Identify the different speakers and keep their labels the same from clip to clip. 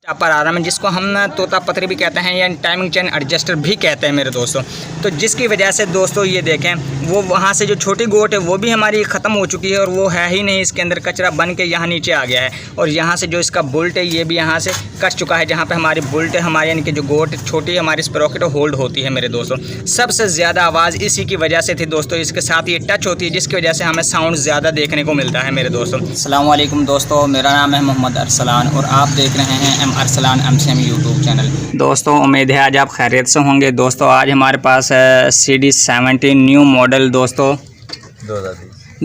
Speaker 1: पर आ रहा है जिसको हम तोता पत्री भी कहते हैं या टाइमिंग चेन एडजस्टर भी कहते हैं मेरे दोस्तों। तो जिसकी वजह से दोस्तों ये देखें वो वहाँ से जो छोटी गोट है वो भी हमारी ख़त्म हो चुकी है और वो है ही नहीं, इसके अंदर कचरा बन के यहाँ नीचे आ गया है। और यहाँ से जो इसका बुल्ट है ये भी यहाँ से कट चुका है, जहाँ पे हमारी बुल्ट है हमारे यानी कि जो गोट छोटी हमारी स्प्रोकेट होल्ड होती है मेरे दोस्तों। सबसे ज़्यादा आवाज़ इसी की वजह से थी दोस्तों, इसके साथ ये टच होती है जिसकी वजह से हमें साउंड ज़्यादा देखने को मिलता है मेरे दोस्तों।
Speaker 2: अस्सलाम वालेकुम दोस्तों, मेरा नाम है मोहम्मद अरसलान और आप देख रहे हैं अरसलान MCM यूट्यूब चैनल।
Speaker 1: दोस्तों उम्मीद है आज आप खैरियत से होंगे। दोस्तों आज हमारे पास है CD70 न्यू मॉडल दोस्तों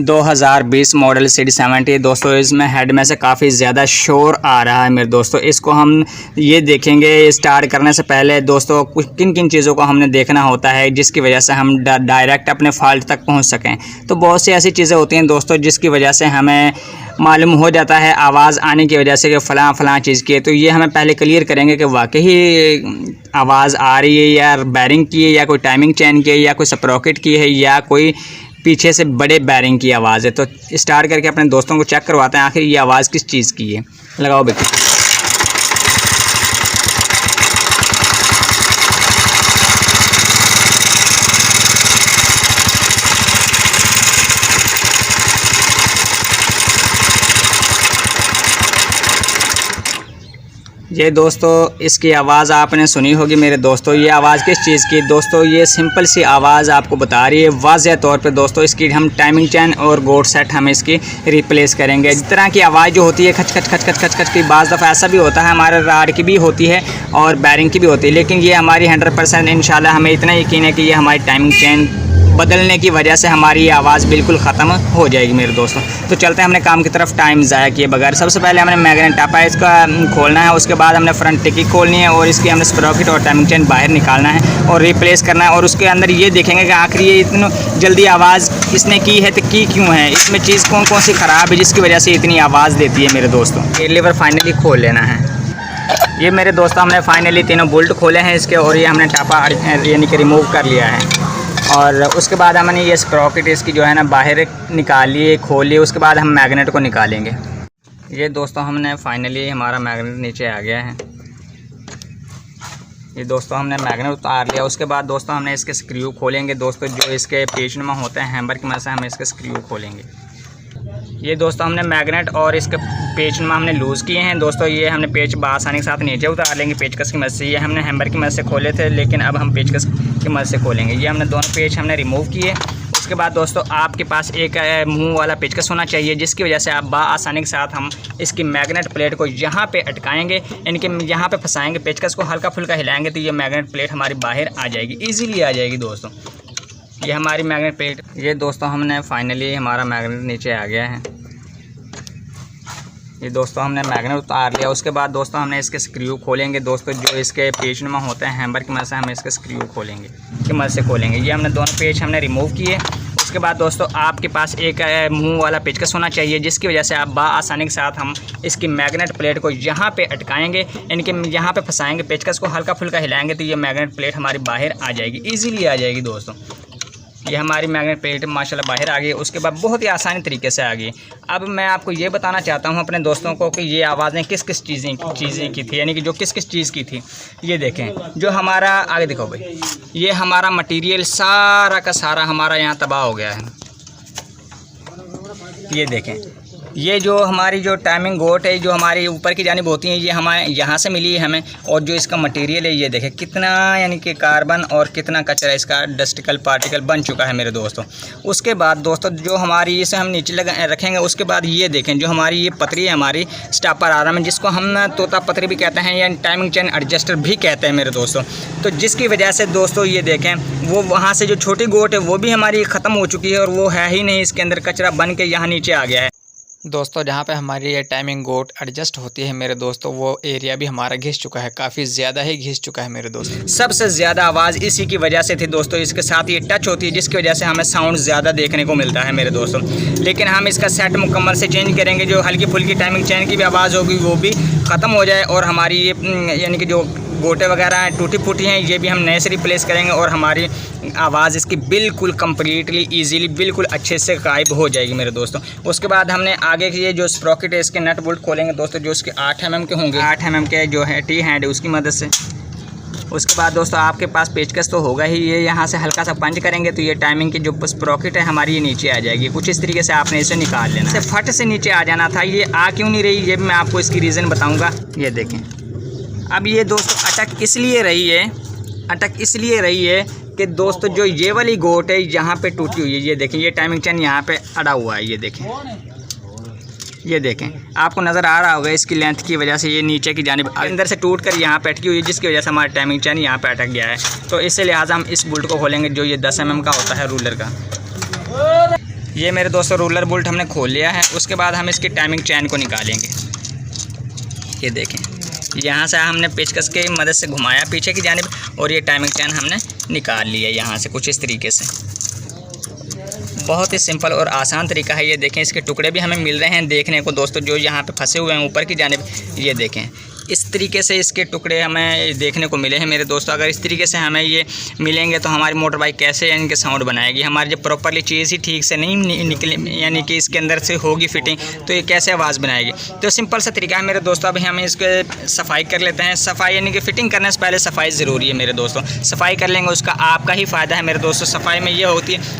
Speaker 1: 2020 मॉडल CD70 दोस्तों। इसमें हेड में से काफ़ी ज़्यादा शोर आ रहा है मेरे दोस्तों। इसको हम ये देखेंगे स्टार्ट करने से पहले दोस्तों कुछ किन किन चीज़ों को हमने देखना होता है जिसकी वजह से हम डायरेक्ट अपने फॉल्ट तक पहुंच सकें। तो बहुत सी ऐसी चीज़ें होती हैं दोस्तों जिसकी वजह से हमें मालूम हो जाता है आवाज़ आने की वजह से कि फ़लाँ चीज़ की है। तो ये हमें पहले क्लियर करेंगे कि वाकई आवाज़ आ रही है या बैरिंग की है या कोई टाइमिंग चेन की है या कोई स्प्रोकेट की है या कोई पीछे से बड़े बैरिंग की आवाज़ है। तो स्टार्ट करके अपने दोस्तों को चेक करवाते हैं आखिर ये आवाज़ किस चीज़ की है। लगाओ बेटा। ये दोस्तों इसकी आवाज़ आपने सुनी होगी मेरे दोस्तों। ये आवाज़ किस चीज़ की दोस्तों, ये सिंपल सी आवाज़ आपको बता रही है वाज़ेह तौर पे दोस्तों। इसकी हम टाइमिंग चेन और गोट सेट हम इसकी रिप्लेस करेंगे। इस तरह की आवाज़ जो होती है खच खच खच खच खच खच की, बाज़ दफ़ा ऐसा भी होता है हमारे राड की भी होती है और बैरिंग की भी होती है, लेकिन ये हमारी 100% इंशाल्लाह हमें इतना यकीन है कि ये हमारी टाइमिंग चेन बदलने की वजह से हमारी आवाज़ बिल्कुल ख़त्म हो जाएगी मेरे दोस्तों। तो चलते हैं हमने काम की तरफ टाइम ज़ाया किए बगैर। सबसे पहले हमने मैग्नेट टापा है इसका खोलना है, उसके बाद हमने फ्रंट टिक्की खोलनी है और इसकी हमने स्प्रोकेट और टाइमिंग चेन बाहर निकालना है और रिप्लेस करना है। और उसके अंदर ये देखेंगे कि आखिर ये इतनी जल्दी आवाज़ इसने की है तो की क्यों है, इसमें चीज़ कौन कौन सी ख़राब है जिसकी वजह से इतनी आवाज़ देती है मेरे दोस्तों। ये लीवर फाइनली खोल लेना है। ये मेरे दोस्तों हमने फाइनली तीनों बोल्ट खोले हैं इसके और ये हमने टापा यानी कि रिमूव कर लिया है। और उसके बाद हमने ये स्प्रोकेट इसकी जो है ना बाहर निकाल लिए खोल लिए। उसके बाद हम मैग्नेट को निकालेंगे। ये दोस्तों हमने फाइनली हमारा मैग्नेट नीचे आ गया है। ये दोस्तों हमने मैग्नेट उतार लिया। उसके बाद दोस्तों हमने इसके स्क्रू खोलेंगे दोस्तों, जो इसके पेच नुमा होते हैं हैमर की मदद से हम इसके स्क्रू खोलेंगे। ये दोस्तों हमने मैग्नेट और इसके पेच नुमा हमने लूज़ किए हैं दोस्तों। ये हमने पेच आसानी के साथ नीचे उतार लेंगे पेचकस की मदद से। ये हमने हैमर की मदद से खोले थे लेकिन अब हम पेचकस की मदद से खोलेंगे। ये हमने दोनों पेच हमने रिमूव किए। उसके बाद दोस्तों आपके पास एक मुंह वाला पेचकस होना चाहिए जिसकी वजह से आप आसानी के साथ हम इसकी मैग्नेट प्लेट को यहाँ पे अटकाएंगे, इनके यहाँ पे फंसाएंगे, पेचकस को हल्का फुल्का हिलाएंगे तो ये मैग्नेट प्लेट हमारी बाहर आ जाएगी, ईजीली आ जाएगी दोस्तों। ये हमारी मैग्नेट प्लेट। ये दोस्तों हमने फाइनली हमारा मैग्नेट नीचे आ गया है। ये दोस्तों हमने मैग्नेट उतार लिया। उसके बाद दोस्तों हमने इसके स्क्रू खोलेंगे दोस्तों, जो इसके पेच नुमा होते हैं हैमर की मदद से हम इसके स्क्रू खोलेंगे की मदद से खोलेंगे। ये हमने दोनों पेच हमने रिमूव किए। उसके बाद दोस्तों आपके पास एक मुंह वाला पेचकस होना चाहिए जिसकी वजह से आप आसानी के साथ हम इसकी मैग्नेट प्लेट को यहाँ पे अटकाएंगे, इनके यहाँ पे फंसाएंगे, पेचकस को हल्का फुल्का हिलाएंगे तो ये मैग्नेट प्लेट हमारी बाहर आ जाएगी, ईजीली आ जाएगी दोस्तों। ये हमारी मैग्नेट प्लेट माशाल्लाह बाहर आ गई। उसके बाद बहुत ही आसानी तरीके से आ गई। अब मैं आपको ये बताना चाहता हूँ अपने दोस्तों को कि ये आवाज़ें किस किस चीज़ें की थी, यानी कि जो किस किस चीज़ की थी। ये देखें जो हमारा आगे देखो भाई, ये हमारा मटेरियल सारा का सारा हमारा यहाँ तबाह हो गया है। ये देखें ये जो हमारी जो टाइमिंग गोट है जो हमारी ऊपर की जानिब होती हैं ये हमारे यहाँ से मिली है हमें। और जो इसका मटेरियल है ये देखें कितना यानी कि कार्बन और कितना कचरा इसका डस्टिकल पार्टिकल बन चुका है मेरे दोस्तों। उसके बाद दोस्तों जो हमारी इसे हम नीचे रखेंगे। उसके बाद ये देखें जो हमारी ये पतरी है हमारी स्टापर आर्म है जिसको हम तोता पतरी भी कहते हैं या टाइमिंग चेन एडजस्टर भी कहते हैं मेरे दोस्तों। तो जिसकी वजह से दोस्तों ये देखें वो वहाँ से जो छोटी गोट है वो भी हमारी ख़त्म हो चुकी है और वो है ही नहीं, इसके अंदर कचरा बन के यहाँ नीचे आ गया है
Speaker 2: दोस्तों। जहाँ पे हमारी ये टाइमिंग गोट एडजस्ट होती है मेरे दोस्तों वो एरिया भी हमारा घिस चुका है, काफ़ी ज़्यादा ही घिस चुका है मेरे दोस्तों।
Speaker 1: सबसे ज़्यादा आवाज़ इसी की वजह से थी दोस्तों, इसके साथ ये टच होती है जिसकी वजह से हमें साउंड ज़्यादा देखने को मिलता है मेरे दोस्तों। लेकिन हम इसका सेट मुकम्मल से चेंज करेंगे, जो हल्की फुल्की टाइमिंग चेन की भी आवाज़ होगी वो भी ख़त्म हो जाए और हमारी ये यानी कि जो गोटे वगैरह टूटी फूटी हैं ये भी हम नए से रिप्लेस करेंगे और हमारी आवाज़ इसकी बिल्कुल कम्प्लीटली ईजीली बिल्कुल अच्छे से गायब हो जाएगी मेरे दोस्तों। उसके बाद हमने आगे के ये जो स्प्रॉकेट है इसके नट बोल्ट खोलेंगे दोस्तों, जो इसके 8 mm के होंगे, 8 mm के जो है टी हैंड है उसकी मदद से। उसके बाद दोस्तों आपके पास पेचकस तो होगा ही, ये यहाँ से हल्का सा पंच करेंगे तो ये टाइमिंग की जो स्प्रॉकेट है हमारी ये नीचे आ जाएगी। कुछ इस तरीके से आपने इसे निकाल लेना। इसे फट से नीचे आ जाना था, ये आ क्यों नहीं रही ये भी मैं आपको इसकी रीज़न बताऊँगा। ये देखें, अब ये दोस्तों अटक इसलिए रही है कि दोस्तों जो ये वाली गोट है यहाँ पे टूटी हुई है। ये देखें, ये टाइमिंग चेन यहाँ पे अड़ा हुआ है। ये देखें आपको नज़र आ रहा होगा इसकी लेंथ की वजह से ये नीचे की जानिब अंदर से टूट कर यहाँ पे अटकी हुई है, जिसकी वजह से हमारा टाइमिंग चेन यहाँ पे अटक गया है। तो इससे लिहाजा हम इस बोल्ट को खोलेंगे जो ये 10 mm का होता है रूलर का। ये मेरे दोस्तों रूलर बोल्ट हमने खोल लिया है। उसके बाद हम इसकी टाइमिंग चेन को निकालेंगे। ये देखें, यहाँ से हमने पेचकस की मदद से घुमाया पीछे की जानिब और ये टाइमिंग चेन हमने निकाल लिया यहाँ से कुछ इस तरीके से। बहुत ही सिंपल और आसान तरीका है। ये देखें, इसके टुकड़े भी हमें मिल रहे हैं देखने को दोस्तों, जो यहाँ पे फंसे हुए हैं ऊपर की जानिब। ये देखें, इस तरीके से इसके टुकड़े हमें देखने को मिले हैं मेरे दोस्तों। अगर इस तरीके से हमें ये मिलेंगे तो हमारी मोटर बाइक कैसे इनके साउंड बनाएगी। हमारी जब प्रॉपरली चीज़ ही ठीक से नहीं निकले, यानी कि इसके अंदर से होगी फिटिंग, तो ये कैसे आवाज़ बनाएगी। तो सिंपल सा तरीका है मेरे दोस्तों। अभी हम इसके सफाई कर लेते हैं। सफाई यानी कि फ़िटिंग करने से पहले सफाई ज़रूरी है मेरे दोस्तों। सफाई कर लेंगे उसका आपका ही फ़ायदा है मेरे दोस्तों। सफाई में ये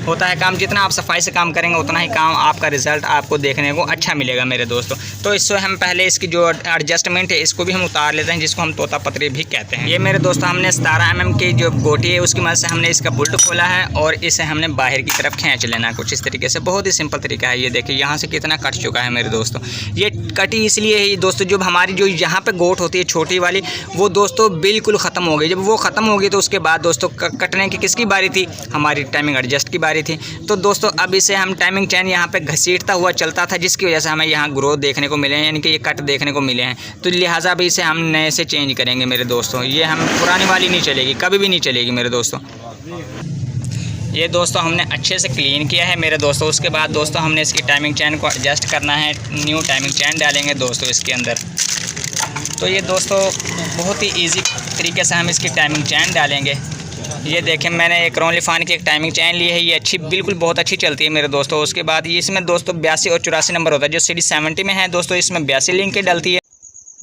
Speaker 1: होता है काम, जितना आप सफाई से काम करेंगे उतना ही काम आपका रिज़ल्ट आपको देखने को अच्छा मिलेगा मेरे दोस्तों। तो इससे हम पहले इसकी जो एडजस्टमेंट है इसको भी हम उतार लेते हैं, जिसको हम तोता पतरी भी कहते हैं। ये मेरे दोस्तों हमने 17 mm की जो गोटी है उसकी मदद से हमने इसका बोल्ट खोला है और इसे हमने बाहर की तरफ खींच लेना है कुछ इस तरीके से। बहुत ही सिंपल तरीका है। ये देखिए यहाँ से कितना कट चुका है मेरे दोस्तों। ये कटी इसलिए है दोस्तों, जब हमारी जो यहाँ पे गोट होती है छोटी वाली, वो दोस्तों बिल्कुल ख़त्म हो गई। जब वो ख़त्म हो गई तो उसके बाद दोस्तों कटने की किसकी बारी थी, हमारी टाइमिंग एडजस्ट की बारी थी। तो दोस्तों अब इसे हम टाइमिंग चैन यहाँ पे घसीटता हुआ चलता था, जिसकी वजह से हमें यहाँ ग्रोथ देखने को मिले हैं, यानी कि ये कट देखने को मिले हैं। तो लिहाजा भी इसे हम नए से चेंज करेंगे मेरे दोस्तों। ये हम पुरानी वाली नहीं चलेगी, कभी भी नहीं चलेगी मेरे दोस्तों। ये दोस्तों हमने अच्छे से क्लीन किया है मेरे दोस्तों। उसके बाद दोस्तों हमने इसकी टाइमिंग चैन को एडजस्ट करना है। न्यू टाइमिंग चैन डालेंगे दोस्तों इसके अंदर। तो ये दोस्तों बहुत ही ईजी तरीके से हम इसकी टाइमिंग चैन डालेंगे। ये देखें, मैंने एक क्रोनलीफान की एक टाइमिंग चैन ली है। ये अच्छी बिल्कुल बहुत अच्छी चलती है मेरे दोस्तों। उसके बाद ये इसमें दोस्तों 82 और 84 नंबर होता है। जो CD 70 में है दोस्तों, इसमें 82 लिंक की डलती है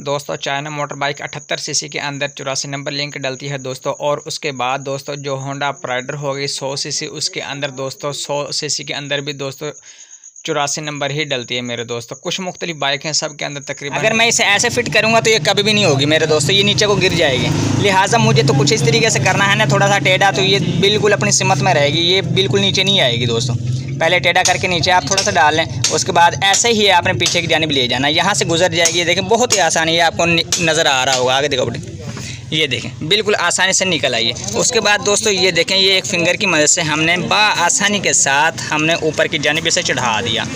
Speaker 1: दोस्तों। चाइना मोटर बाइक 78 सीसी के अंदर 84 नंबर लिंक डलती है दोस्तों। और उसके बाद दोस्तों जो होंडा प्राइडर हो गई 100 सीसी, उसके अंदर दोस्तों 100 सीसी के अंदर भी दोस्तों 84 नंबर ही डलती है मेरे दोस्तों। कुछ मुख्तलिफ बाइक हैं, सब के अंदर तकरीबन। अगर मैं इसे ऐसे फिट करूँगा तो ये कभी भी नहीं होगी मेरे दोस्तों, ये नीचे को गिर जाएगी। लिहाजा मुझे तो कुछ इस तरीके से करना है ना, थोड़ा सा टेढ़ा, तो ये बिल्कुल अपनी सिमत में रहेगी। ये बिल्कुल नीचे नहीं आएगी दोस्तों। पहले टेढ़ा करके नीचे आप थोड़ा सा डाल लें, उसके बाद ऐसे ही आपने पीछे की जानिब ले जाना, यहाँ से गुजर जाएगी। ये देखें बहुत ही आसानी है, आपको नज़र आ रहा होगा। आगे देखो बेटे, ये देखें बिल्कुल आसानी से निकल आई है। उसके बाद दोस्तों ये देखें, ये एक फिंगर की मदद से हमने आसानी के साथ हमने ऊपर की जानिब से चढ़ा दिया।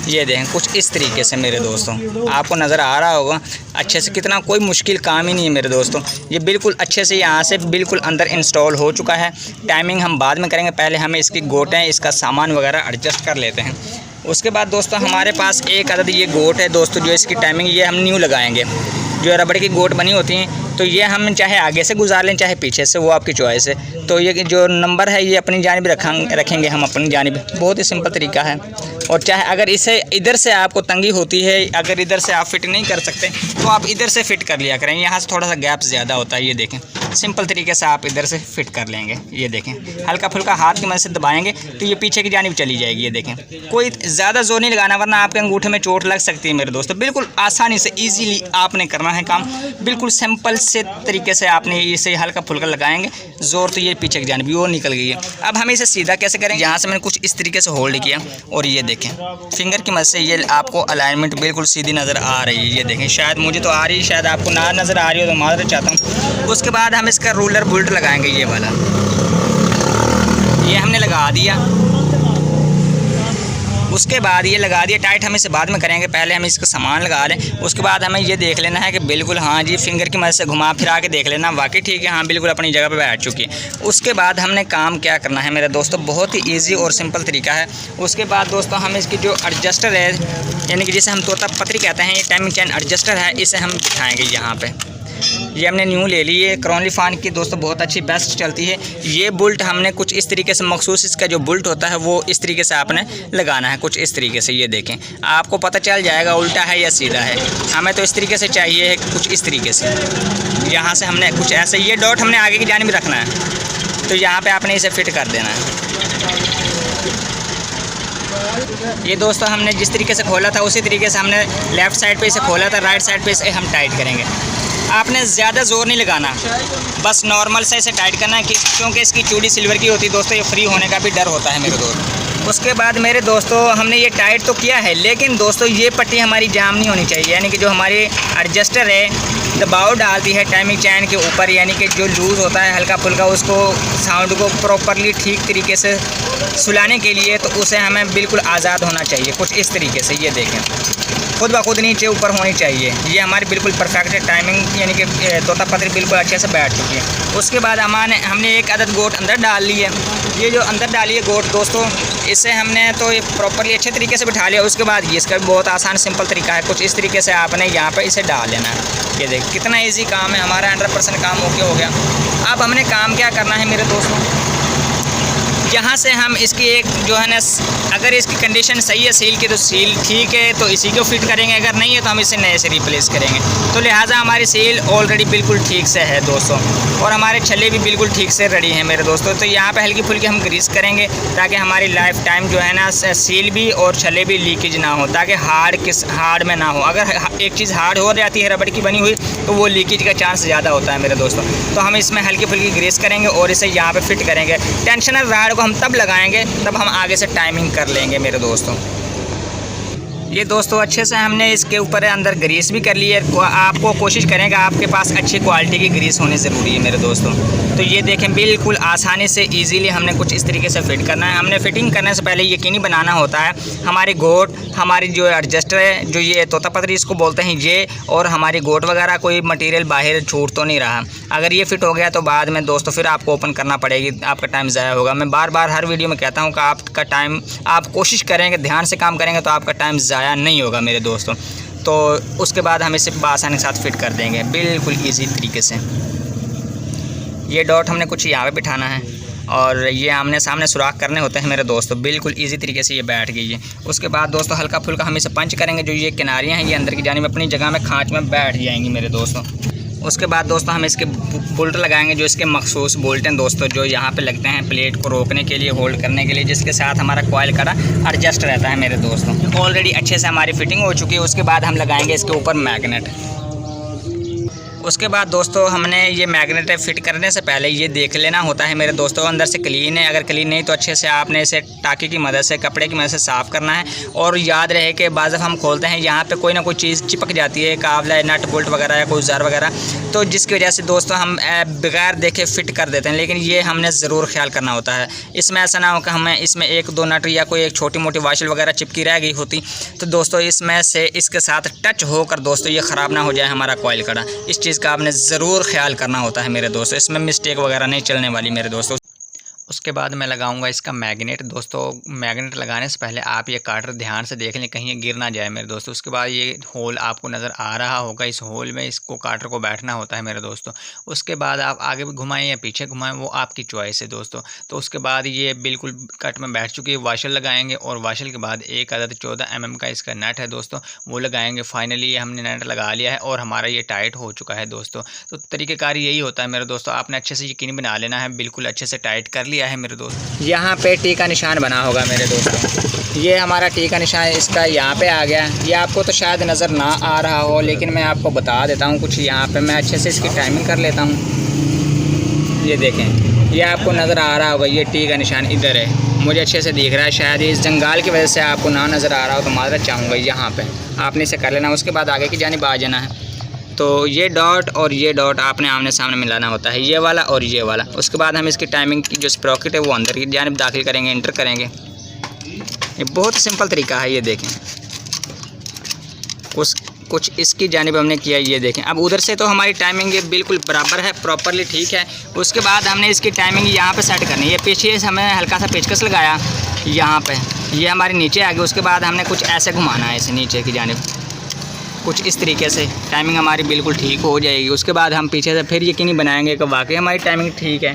Speaker 1: ये देखें कुछ इस तरीके से मेरे दोस्तों, आपको नज़र आ रहा होगा अच्छे से, कितना कोई मुश्किल काम ही नहीं है मेरे दोस्तों। ये बिल्कुल अच्छे से यहाँ से बिल्कुल अंदर इंस्टॉल हो चुका है। टाइमिंग हम बाद में करेंगे, पहले हमें इसकी गोटें, इसका सामान वगैरह एडजस्ट कर लेते हैं। उसके बाद दोस्तों हमारे पास एक अदद ये गोट है दोस्तों, जो इसकी टाइमिंग ये हम न्यू लगाएंगे। जो रबड़ की गोट बनी होती हैं तो ये हम चाहे आगे से गुजार लें चाहे पीछे से, वो आपकी चॉइस है। तो ये जो नंबर है ये अपनी जानिब रखेंगे हम अपनी जानिब। बहुत ही सिंपल तरीका है। और चाहे अगर इसे इधर से आपको तंगी होती है, अगर इधर से आप फिट नहीं कर सकते तो आप इधर से फिट कर लिया करें। यहाँ से थोड़ा सा गैप ज़्यादा होता है। ये देखें सिंपल तरीके से आप इधर से फिट कर लेंगे। ये देखें हल्का फुल्का हाथ की मदद से दबाएंगे तो ये पीछे की जानिब चली जाएगी। ये देखें कोई ज़्यादा जोर नहीं लगाना, वरना आपके अंगूठे में चोट लग सकती है मेरे दोस्तों। बिल्कुल आसानी से ईजीली आपने करना है काम, बिल्कुल सिंपल से तरीके से आपने इसे हल्का फुल्का लगाएंगे। ज़ोर तो ये पीछे की जानिब वो निकल गई है। अब हम इसे सीधा कैसे करेंगे, यहाँ से मैंने कुछ इस तरीके से होल्ड किया और ये देखें फिंगर की मदद से ये आपको अलाइनमेंट बिल्कुल सीधी नज़र आ रही है। ये देखें, शायद मुझे तो आ रही है, शायद आपको ना नज़र आ रही हो तो माजरत चाहता हूँ। उसके बाद हम इसका रूलर बोल्ट लगाएंगे, ये वाला, ये हमने लगा दिया। उसके बाद ये लगा दिया टाइट, हम इसे बाद में करेंगे, पहले हम इसका सामान लगा लें। उसके बाद हमें ये देख लेना है कि बिल्कुल हाँ जी, फिंगर की मदद से घुमा फिरा के देख लेना वाकई ठीक है, हाँ बिल्कुल अपनी जगह पे बैठ चुकी है। उसके बाद हमने काम क्या करना है मेरे दोस्तों, बहुत ही ईजी और सिंपल तरीका है। उसके बाद दोस्तों हम इसकी जो एडजस्टर है, यानी कि जिसे हम तोता पतरी कहते हैं, ये टाइमिंग चेन एडजस्टर है, इसे हम बिठाएँगे यहाँ पर। ये हमने न्यू ले ली है क्रॉनली फान की दोस्तों, बहुत अच्छी बेस्ट चलती है। ये बुल्ट हमने कुछ इस तरीके से मखसूस इसका जो बुल्ट होता है वो इस तरीके से आपने लगाना है, कुछ इस तरीके से। ये देखें, आपको पता चल जाएगा उल्टा है या सीधा है। हमें तो इस तरीके से चाहिए है, कुछ इस तरीके से। यहाँ से हमने कुछ ऐसे, ये डॉट हमने आगे की जानिब रखना है, तो यहाँ पे आपने इसे फिट कर देना है। ये दोस्तों हमने जिस तरीके से खोला था उसी तरीके से हमने लेफ़्ट साइड पे इसे खोला था, राइट साइड पे इसे हम टाइट करेंगे। आपने ज़्यादा ज़ोर नहीं लगाना, बस नॉर्मल से इसे टाइट करना है, क्योंकि इसकी चूड़ी सिल्वर की होती है दोस्तों, ये फ्री होने का भी डर होता है मेरे दोस्त। उसके बाद मेरे दोस्तों हमने ये टाइट तो किया है, लेकिन दोस्तों ये पट्टी हमारी जाम नहीं होनी चाहिए, यानी कि जो हमारी एडजस्टर है दबाव डालती है टाइमिंग चैन के ऊपर, यानी कि जो लूज़ होता है हल्का फुल्का, उसको साउंड को प्रॉपरली ठीक तरीके से सुलाने के लिए, तो उसे हमें बिल्कुल आज़ाद होना चाहिए, कुछ इस तरीके से। ये देखें, खुद ब खुद नीचे ऊपर होनी चाहिए। ये हमारी बिल्कुल परफेक्ट है टाइमिंग, यानी कि तोता पत्री बिल्कुल अच्छे से बैठ चुकी है। उसके बाद हमने एक अदद गोट अंदर डाल ली है। ये जो अंदर डाली है गोट दोस्तों, इससे हमने तो ये प्रॉपरली अच्छे तरीके से बिठा लिया। उसके बाद ये इसका भी बहुत आसान सिंपल तरीका है, कुछ इस तरीके से आपने यहाँ पर इसे डाल लेना है। ये देख कितना ईजी काम है, हमारा 100% काम ओके हो गया। अब हमने काम क्या करना है मेरे दोस्तों, यहाँ से हम इसकी एक जो है ना, अगर इसकी कंडीशन सही है सील की तो सील ठीक है, तो इसी को फिट करेंगे, अगर नहीं है तो हम इसे नए से रिप्लेस करेंगे। तो लिहाजा हमारी सील ऑलरेडी बिल्कुल ठीक से है दोस्तों, और हमारे छल्ले भी बिल्कुल ठीक से रेडी हैं मेरे दोस्तों। तो यहाँ पे हल्की फुल्की हम ग्रीस करेंगे, ताकि हमारी लाइफ टाइम जो है ना सील भी और छल्ले भी लीकेज ना हो, ताकि हार्ड में ना हो। अगर एक चीज़ हार्ड हो जाती है रबड़ की बनी हुई, तो वो लीकेज का चांस ज़्यादा होता है मेरे दोस्तों। तो हम इसमें हल्की फुल्की ग्रीस करेंगे और इसे यहाँ पर फिट करेंगे। टेंशनर राड को हम तब लगाएंगे तब हम आगे से टाइमिंग कर लेंगे मेरे दोस्तों। ये दोस्तों अच्छे से हमने इसके ऊपर अंदर ग्रीस भी कर ली है। आपको कोशिश करें कि आपके पास अच्छी क्वालिटी की ग्रीस होनी ज़रूरी है मेरे दोस्तों। तो ये देखें, बिल्कुल आसानी से इजीली हमने कुछ इस तरीके से फिट करना है। हमने फिटिंग करने से पहले यकीनी बनाना होता है हमारी गोट, हमारी जो एडजस्टर है, जो ये तोता पतरी इसको बोलते हैं, ये और हमारी गोट वगैरह कोई मटेरियल बाहर छूट तो नहीं रहा। अगर ये फिट हो गया तो बाद में दोस्तों फिर आपको ओपन करना पड़ेगी, आपका टाइम ज़ाया होगा। मैं बार बार हर वीडियो में कहता हूँ कि आपका टाइम, आप कोशिश करेंगे ध्यान से काम करेंगे तो आपका टाइम ज़ाया नहीं होगा मेरे दोस्तों। तो उसके बाद हम इसे आसानी के साथ फिट कर देंगे बिल्कुल ईजी तरीके से। ये डॉट हमने कुछ यहाँ पे बिठाना है और ये आमने सामने सुराख करने होते हैं मेरे दोस्तों, बिल्कुल इजी तरीके से ये बैठ गई है। उसके बाद दोस्तों हल्का फुल्का हम इसे पंच करेंगे, जो ये किनारियाँ हैं ये अंदर की जानिब अपनी जगह में खाँच में बैठ जाएंगी मेरे दोस्तों। उसके बाद दोस्तों हम इसके बोल्ट लगाएंगे, जो इसके मखसूस बोल्ट हैं दोस्तों, जो यहाँ पे लगते हैं प्लेट को रोकने के लिए, होल्ड करने के लिए, जिसके साथ हमारा कॉइल कड़ा एडजस्ट रहता है मेरे दोस्तों। ऑलरेडी अच्छे से हमारी फिटिंग हो चुकी है। उसके बाद हम लगाएंगे इसके ऊपर मैग्नेट। उसके बाद दोस्तों हमने ये मैग्नेट फिट करने से पहले ये देख लेना होता है मेरे दोस्तों अंदर से क्लीन है। अगर क्लीन नहीं तो अच्छे से आपने इसे टाँकी की मदद से, कपड़े की मदद से साफ़ करना है। और याद रहे कि बाज़ हम खोलते हैं यहाँ पे कोई ना कोई चीज़ चिपक जाती है, कावला, नट बोल्ट वगैरह या कोई जार वगैरह, तो जिसकी वजह से दोस्तों हम बगैर देखे फ़िट कर देते हैं। लेकिन ये हमने ज़रूर ख्याल करना होता है, इसमें ऐसा ना हो कि हमें इसमें एक दो नट या कोई एक छोटी मोटी वाशल वगैरह चिपकी रह गई होती, तो दोस्तों इसमें से इसके साथ टच होकर दोस्तों ये ख़राब ना हो जाए हमारा कॉइल कड़ा। इस चीज़ का आपने ज़रूर ख्याल करना होता है मेरे दोस्तों, इसमें मिस्टेक वगैरह नहीं चलने वाली मेरे दोस्तों। उसके बाद मैं लगाऊंगा इसका मैग्नेट। दोस्तों मैग्नेट लगाने से पहले आप ये काटर ध्यान से देख लें, कहीं ये गिर ना जाए मेरे दोस्तों। उसके बाद ये होल आपको नज़र आ रहा होगा, इस होल में इसको काटर को बैठना होता है मेरे दोस्तों। उसके बाद आप आगे भी घुमाएं या पीछे घुमाएं, वो आपकी चॉइस है दोस्तों। तो उसके बाद ये बिल्कुल कट में बैठ चुकी है। वाशल लगाएंगे और वाशल के बाद एक अदद 14 mm का इसका नट है दोस्तों, वो लगाएंगे। फाइनली ये हमने नट लगा लिया है और हमारा ये टाइट हो चुका है दोस्तों। तो तरीक़ेकार यही होता है मेरे दोस्तों, आपने अच्छे से यकीनी बना लेना है, बिल्कुल अच्छे से टाइट कर लिया है मेरे दोस्त। यहाँ पे टी का निशान बना होगा मेरे दोस्तों, ये हमारा टी का निशान इसका यहाँ पे आ गया। ये आपको तो शायद नज़र ना आ रहा हो, लेकिन मैं आपको बता देता हूँ कुछ। यहाँ पे मैं अच्छे से इसकी टाइमिंग कर लेता हूँ। ये देखें, ये आपको नज़र आ रहा होगा, ये टी का निशान इधर है, मुझे अच्छे से दिख रहा है। शायद इस जंगाल की वजह से आपको ना नज़र आ रहा हो, तो माजरत चाहूँगा। यहाँ पर आपने इसे कर लेना। उसके बाद आगे की जानिब आ जाना है। तो ये डॉट और ये डॉट आपने आमने सामने मिलाना होता है, ये वाला और ये वाला। उसके बाद हम इसकी टाइमिंग की जो स्प्रॉकेट है वो अंदर की जानिब दाखिल करेंगे, इंटर करेंगे। ये बहुत सिंपल तरीका है, ये देखें। कुछ इसकी जानिब हमने किया, ये देखें। अब उधर से तो हमारी टाइमिंग ये बिल्कुल बराबर है, प्रॉपरली ठीक है। उसके बाद हमने इसकी टाइमिंग यहाँ पे सेट करनी है। ये पीछे हमने हल्का सा पेचकस लगाया यहाँ पे, ये हमारे नीचे आ गया। उसके बाद हमने कुछ ऐसे घुमाना है इसे नीचे की जानिब, कुछ इस तरीके से टाइमिंग हमारी बिल्कुल ठीक हो जाएगी। उसके बाद हम पीछे से फिर यकीनी बनाएंगे कि वाकई हमारी टाइमिंग ठीक है।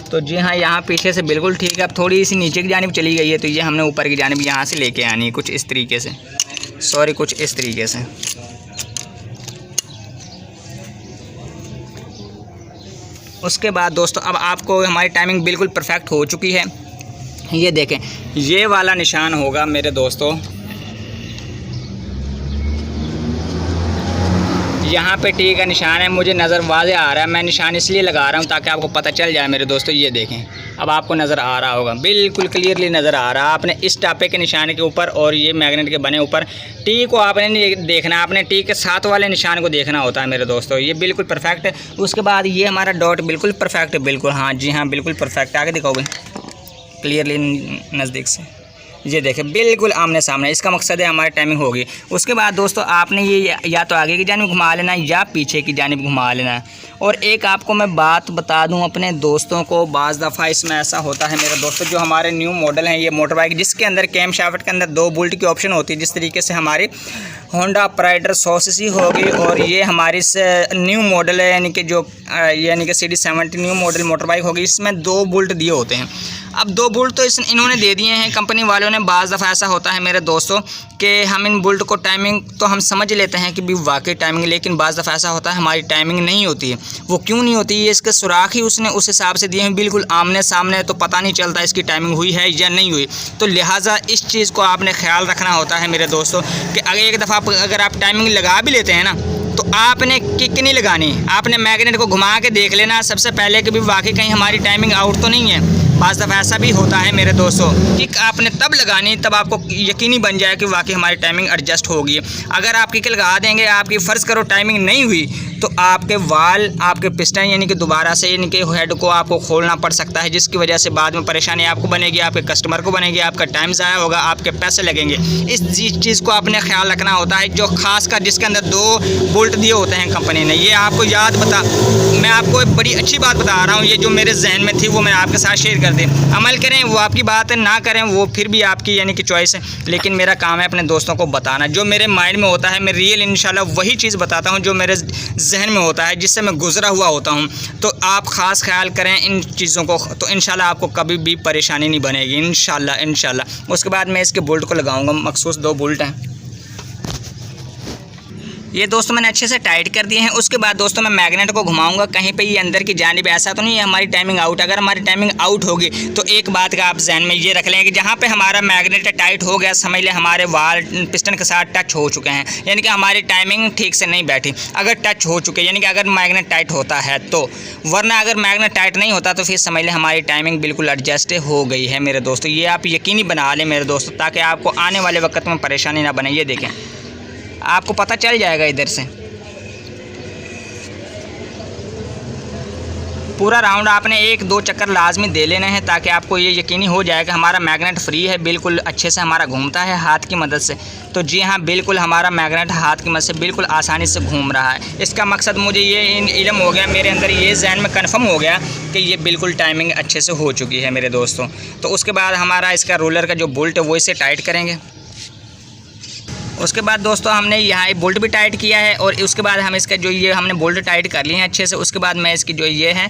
Speaker 1: तो जी हाँ, यहाँ पीछे से बिल्कुल ठीक है। अब थोड़ी सी नीचे की जानिब चली गई है, तो ये हमने ऊपर की जानिब यहाँ से लेके आनी है कुछ इस तरीके से, कुछ इस तरीके से। उसके बाद दोस्तों अब आपको हमारी टाइमिंग बिल्कुल परफेक्ट हो चुकी है। ये देखें, ये वाला निशान होगा मेरे दोस्तों, यहाँ पे टी का निशान है, मुझे नज़र वाज़े आ रहा है। मैं निशान इसलिए लगा रहा हूँ ताकि आपको पता चल जाए मेरे दोस्तों। ये देखें, अब आपको नज़र आ रहा होगा, बिल्कुल क्लियरली नज़र आ रहा है। आपने इस टापे के निशान के ऊपर और ये मैग्नेट के बने ऊपर टी को आपने नहीं देखना, आपने टी के साथ वाले निशान को देखना होता है मेरे दोस्तों। ये बिल्कुल परफेक्ट है। उसके बाद ये हमारा डॉट बिल्कुल परफेक्ट है, बिल्कुल, हाँ जी हाँ, बिल्कुल परफेक्ट। आगे दिखाओ भाई क्लियरली नज़दीक से, ये देखें बिल्कुल आमने सामने। इसका मकसद है हमारी टाइमिंग होगी। उसके बाद दोस्तों आपने ये या तो आगे की जानिब घुमा लेना या पीछे की जानिब घुमा लेना। और एक आपको मैं बात बता दूं अपने दोस्तों को, बाज़ दफ़ा इसमें ऐसा होता है मेरे दोस्तों, जो हमारे न्यू मॉडल हैं ये मोटर बाइक, जिसके अंदर कैम शाफ्ट के अंदर 2 बोल्ट की ऑप्शन होती है, जिस तरीके से हमारी होंडा प्राइडर 100cc होगी और ये हमारी न्यू मॉडल है, यानी कि जो यानी कि CD70 new model motor bike होगी, इसमें 2 बोल्ट दिए होते हैं। अब 2 बोल्ट तो इन्होंने दे दिए हैं कंपनी वालों ने। बाज़ दफ़ा ऐसा होता है मेरे दोस्तों कि हम इन बोल्ट को टाइमिंग तो हम समझ लेते हैं कि भी वाकई टाइमिंग, लेकिन बाज़ दफ़ा ऐसा होता है हमारी टाइमिंग नहीं होती है। वो क्यों नहीं होती है? इसके सुराख ही उसने उस हिसाब से दिए हैं, बिल्कुल आमने सामने, तो पता नहीं चलता इसकी टाइमिंग हुई है या नहीं हुई। तो लिहाजा इस चीज़ को आपने ख्याल रखना होता है मेरे दोस्तों कि अगर एक दफ़ा अगर आप टाइमिंग लगा भी लेते हैं ना, तो आपने किक नहीं लगानी, आपने मैग्नेट को घुमा के देख लेना सबसे पहले कि भी वाकई कहीं हमारी टाइमिंग आउट तो नहीं है। बाज़ दफ़ा ऐसा भी होता है मेरे दोस्तों, किक आपने तब लगानी तब आपको यकीनी बन जाए कि वाकई हमारी टाइमिंग एडजस्ट होगी। अगर आप किक लगा देंगे, आपकी फ़र्ज़ करो टाइमिंग नहीं हुई, तो आपके वाल, आपके पिस्टन यानी कि दोबारा से यानी कि हेड को आपको खोलना पड़ सकता है, जिसकी वजह से बाद में परेशानी आपको बनेगी, आपके कस्टमर को बनेगी, आपका टाइम ज़ाया होगा, आपके पैसे लगेंगे। इस चीज़ को आपने ख्याल रखना होता है, जो खास कर जिसके अंदर 2 बोल्ट दिए होते हैं कंपनी ने। ये आपको मैं आपको एक बड़ी अच्छी बात बता रहा हूँ, ये जो मेरे जहन में थी वो मैं आपके साथ शेयर कर दें। अमल करें वो आपकी बात है, ना करें वो फिर भी आपकी यानी कि चॉइस है, लेकिन मेरा काम है अपने दोस्तों को बताना। जो मेरे माइंड में होता है मैं रियल इंशाल्लाह वही चीज़ बताता हूँ जो मेरे जहन में होता है, जिससे मैं गुजरा हुआ होता हूँ। तो आप ख़ास ख्याल करें इन चीज़ों को, तो इंशाल्लाह आपको कभी भी परेशानी नहीं बनेगी इंशाल्लाह। उसके बाद मैं इसके बोल्ट को लगाऊंगा, मखसूस 2 बोल्ट हैं ये दोस्तों, मैंने अच्छे से टाइट कर दिए हैं। उसके बाद दोस्तों मैं मैग्नेट को घुमाऊंगा, कहीं पे ये अंदर की जानिब ऐसा तो नहीं है हमारी टाइमिंग आउट। अगर हमारी टाइमिंग आउट होगी तो एक बात का आप जहन में ये रख लें कि जहाँ पे हमारा मैग्नेट टाइट हो गया, समझ लें हमारे वाल पिस्टन के साथ टच हो चुके हैं, यानी कि हमारी टाइमिंग ठीक से नहीं बैठी। अगर टच हो चुके यानी कि अगर मैग्नेट टाइट होता है तो, वरना अगर मैग्नेट टाइट नहीं होता तो फिर समझ लें हमारी टाइमिंग बिल्कुल एडजस्ट हो गई है मेरे दोस्तों। ये आप यकीनी बना लें मेरे दोस्तों, ताकि आपको आने वाले वक्त में परेशानी ना बने। ये देखें, आपको पता चल जाएगा इधर से। पूरा राउंड आपने 1-2 चक्कर लाजमी दे लेने हैं, ताकि आपको ये यकीनी हो जाए कि हमारा मैग्नेट फ्री है, बिल्कुल अच्छे से हमारा घूमता है हाथ की मदद से। तो जी हाँ, बिल्कुल हमारा मैग्नेट हाथ की मदद से बिल्कुल आसानी से घूम रहा है। इसका मकसद मुझे ये इल्म हो गया, मेरे अंदर ये जहन में कन्फर्म हो गया कि ये बिल्कुल टाइमिंग अच्छे से हो चुकी है मेरे दोस्तों। तो उसके बाद हमारा इसका रोलर का जो बोल्ट है वो इसे टाइट करेंगे। उसके बाद दोस्तों हमने यहाँ एक बोल्ट भी टाइट किया है, और उसके बाद हम इसका जो ये हमने बोल्ट टाइट कर लिए हैं अच्छे से। उसके बाद मैं इसकी जो ये है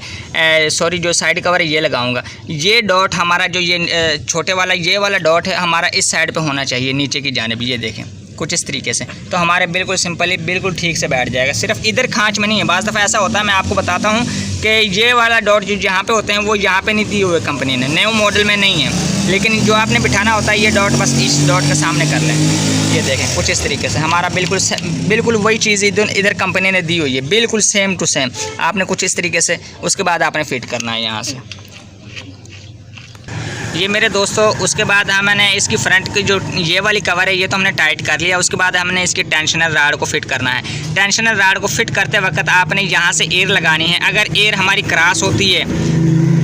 Speaker 1: जो साइड कवर है ये लगाऊंगा। ये डॉट हमारा जो ये छोटे वाला ये वाला डॉट है हमारा इस साइड पे होना चाहिए, नीचे की जानिब। ये देखें कुछ इस तरीके से, तो हमारे बिल्कुल सिंपली बिल्कुल ठीक से बैठ जाएगा। सिर्फ इधर खांच में नहीं है, बाज़ दफ़ा ऐसा होता है, मैं आपको बताता हूँ कि ये वाला डॉट जो यहाँ पे होते हैं वो यहाँ पे नहीं दिए हुए कंपनी ने, न्यू मॉडल में नहीं है, लेकिन जो आपने बिठाना होता है ये डॉट बस इस डॉट के सामने कर लें। ये देखें कुछ इस तरीके से हमारा बिल्कुल वही चीज़ इधर कंपनी ने दी हुई है, बिल्कुल सेम टू सेम। आपने कुछ इस तरीके से उसके बाद आपने फिट करना है यहाँ से, ये मेरे दोस्तों। उसके बाद हमने इसकी फ्रंट की जो ये वाली कवर है ये तो हमने टाइट कर लिया। उसके बाद हमने इसकी टेंशनर राड को फिट करना है। टेंशनर राड को फिट करते वक्त आपने यहाँ से एयर लगानी है। अगर एयर हमारी क्रॉस होती है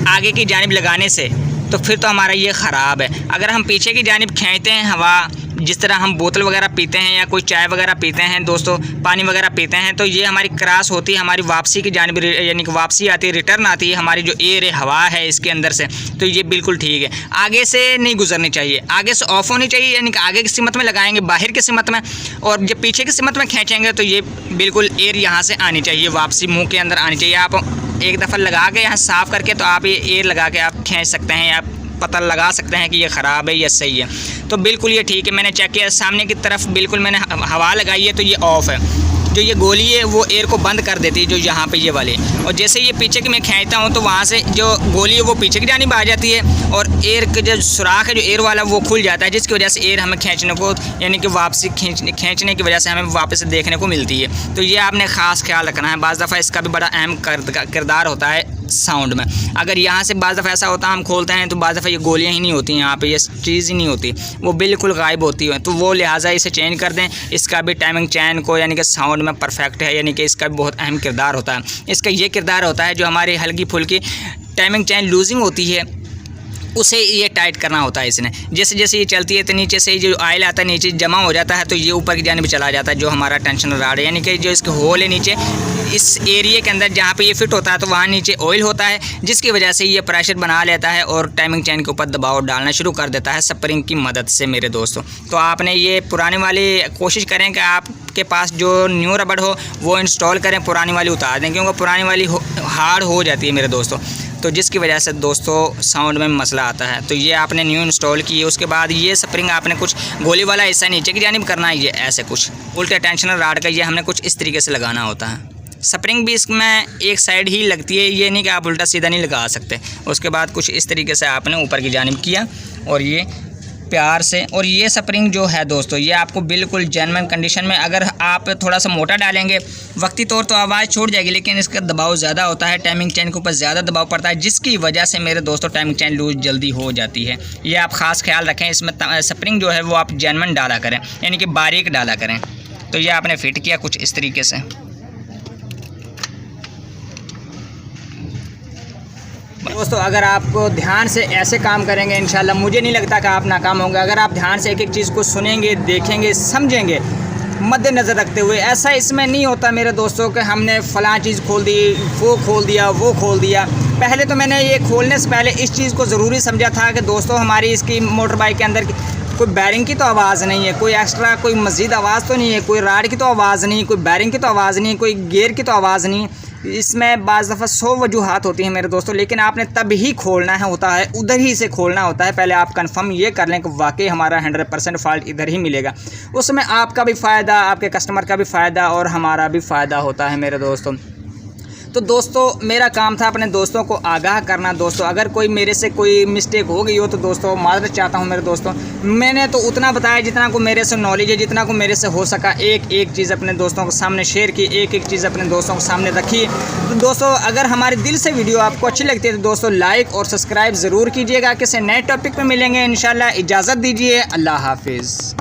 Speaker 1: आगे की जानिब लगाने से तो फिर तो हमारा ये ख़राब है। अगर हम पीछे की जानिब खींचते हैं हवा जिस तरह हम बोतल वगैरह पीते हैं या कोई चाय वगैरह पीते हैं दोस्तों, पानी वगैरह पीते हैं, तो ये हमारी क्रॉस होती है, हमारी वापसी की जानिब, यानी कि वापसी आती है, रिटर्न आती है, हमारी जो एयर है, हवा है इसके अंदर से, तो ये बिल्कुल ठीक है। आगे से नहीं गुजरनी चाहिए, आगे से ऑफ होनी चाहिए, यानी कि आगे की सिमत में लगाएंगे, बाहर की सिमत में, और जब पीछे की सिमत में खींचेंगे तो ये बिल्कुल एयर यहाँ से आनी चाहिए, वापसी मुँह के अंदर आनी चाहिए। आप एक दफ़ा लगा के यहाँ साफ़ करके तो आप ये एयर लगा के आप खींच सकते हैं, या पता लगा सकते हैं कि ये ख़राब है या सही है। तो बिल्कुल ये ठीक है, मैंने चेक किया सामने की तरफ बिल्कुल मैंने हवा लगाई है तो ये ऑफ़ है। जो ये गोली है वो एयर को बंद कर देती है, जो यहाँ पे ये वाली, और जैसे ये पीछे की मैं खींचता हूँ तो वहाँ से जो गोली है वो पीछे की जानिब आ जाती है, और एयर का जो सुराख है जो एयर वाला वो खुल जाता है, जिसकी वजह से एयर हमें खींचने को, यानी कि वापसी खींचने की वजह से हमें वापस देखने को मिलती है। तो ये आपने ख़ास ख्याल रखना है। बाज़ दफ़ा इसका भी बड़ा अहम किरदार होता है साउंड में। अगर यहाँ से बाज़ दफ़ा ऐसा होता है हम खोलते हैं तो बाज़ दफ़ा ये गोलियाँ ही नहीं होती, यहाँ पे ये चीज़ ही नहीं होती, वो बिल्कुल गायब होती है। तो वो लिहाजा इसे चेंज कर दें। इसका भी टाइमिंग चैन को यानी कि साउंड में परफेक्ट है, यानी कि इसका भी बहुत अहम किरदार होता है। इसका ये किरदार होता है जो हमारी हल्की फुल्की टाइमिंग चैन लूजिंग होती है उसे ये टाइट करना होता है इसने। जैसे जैसे ये चलती है तो नीचे से जो ऑयल आता है नीचे जमा हो जाता है, तो ये ऊपर की जानिब चला जाता है जो हमारा टेंशन रॉड है, यानी कि जो इसके होल है नीचे इस एरिया के अंदर जहाँ पे ये फिट होता है तो वहाँ नीचे ऑयल होता है, जिसकी वजह से ये प्रेशर बना लेता है और टाइमिंग चैन के ऊपर दबाव डालना शुरू कर देता है स्प्रिंग की मदद से मेरे दोस्तों। तो आपने ये पुराने वाली कोशिश करें कि आपके पास जो न्यू रबड़ हो वो इंस्टॉल करें, पुरानी वाली उतार दें, क्योंकि पुरानी वाली हार्ड हो जाती है मेरे दोस्तों, तो जिसकी वजह से दोस्तों साउंड में मसला आता है। तो ये आपने न्यू इंस्टॉल की है, उसके बाद ये स्प्रिंग आपने कुछ गोली वाला हिस्सा नीचे की जानिब करना है, ये ऐसे कुछ उल्टे टेंशनर रॉड का ये हमने कुछ इस तरीके से लगाना होता है। स्प्रिंग भी इसमें एक साइड ही लगती है, ये नहीं कि आप उल्टा सीधा नहीं लगा सकते। उसके बाद कुछ इस तरीके से आपने ऊपर की जानिब किया और ये प्यार से, और ये स्प्रिंग जो है दोस्तों ये आपको बिल्कुल जेन्युइन कंडीशन में, अगर आप थोड़ा सा मोटा डालेंगे वक्ती तौर तो आवाज़ छोड़ जाएगी, लेकिन इसका दबाव ज़्यादा होता है, टाइमिंग चैन के ऊपर ज़्यादा दबाव पड़ता है, जिसकी वजह से मेरे दोस्तों टाइमिंग चैन लूज जल्दी हो जाती है। ये आप ख़ास ख्याल रखें, इसमें स्प्रिंग जो है वो आप जेन्युइन डाला करें, यानी कि बारीक डाला करें। तो ये आपने फिट किया कुछ इस तरीके से। दोस्तों अगर आपको ध्यान से ऐसे काम करेंगे इंशाल्लाह मुझे नहीं लगता कि आप नाकाम होंगे। अगर आप ध्यान से एक एक चीज़ को सुनेंगे, देखेंगे, समझेंगे मद्देनज़र रखते हुए, ऐसा इसमें नहीं होता मेरे दोस्तों कि हमने फ़लाँ चीज़ खोल दी, वो खोल दिया, वो खोल दिया। पहले तो मैंने ये खोलने से पहले इस चीज़ को ज़रूरी समझा था कि दोस्तों हमारी इसकी मोटर बाइक के अंदर कोई बैरिंग की तो आवाज़ नहीं है, कोई एक्स्ट्रा कोई मज़ीद आवाज़ तो नहीं है, कोई राड की तो आवाज़ नहीं, कोई बैरिंग की तो आवाज़ नहीं, कोई गियर की तो आवाज़ नहीं। इसमें बाज़ दफ़ा 100 वजूहात होती हैं मेरे दोस्तों, लेकिन आपने तब ही खोलना है होता है, उधर ही से खोलना होता है। पहले आप कंफर्म ये कर लें कि वाकई हमारा 100% फ़ॉल्ट इधर ही मिलेगा। उसमें आपका भी फ़ायदा, आपके कस्टमर का भी फ़ायदा और हमारा भी फ़ायदा होता है मेरे दोस्तों। तो दोस्तों मेरा काम था अपने दोस्तों को आगाह करना। दोस्तों अगर कोई मेरे से कोई मिस्टेक हो गई हो तो दोस्तों माज़रत चाहता हूँ मेरे दोस्तों। मैंने तो उतना बताया जितना को मेरे से नॉलेज है, जितना को मेरे से हो सका, एक एक चीज़ अपने दोस्तों के सामने शेयर की, एक एक चीज़ अपने दोस्तों के सामने रखी। तो दोस्तों अगर हमारे दिल से वीडियो आपको अच्छी लगती है तो दोस्तों लाइक और सब्सक्राइब ज़रूर कीजिएगा। किसी नए टॉपिक पर मिलेंगे इंशाल्लाह। इजाज़त दीजिए, अल्लाह हाफिज़।